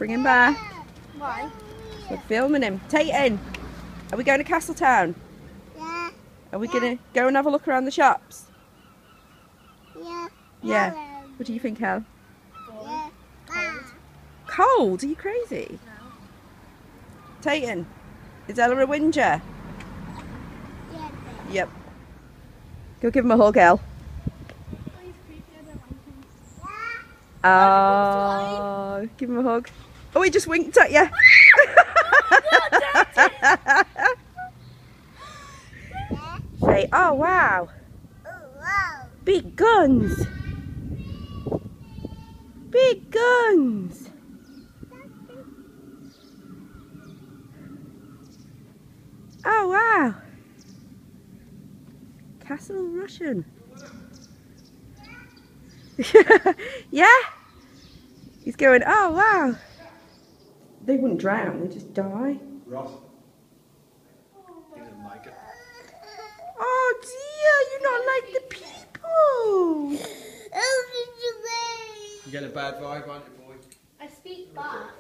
Bring him back. Why? We're filming him. Tayton, are we going to Castletown? Yeah. Are we going to go and have a look around the shops? Yeah. Yeah. What do you think, Hel? Yeah. Cold? Are you crazy? No. Tayton, is Ella a whinger? Yeah. Yep. Go give him a hug, El. Oh, give him a hug. Oh, he just winked at you. Say, oh wow. Big guns. Big guns. Oh wow. Castle Russian. Yeah? He's going, oh wow. They wouldn't drown, they just die. Ross. He didn't like it. Oh dear, you're not like the people. You get a bad vibe, aren't you, boy? I speak back.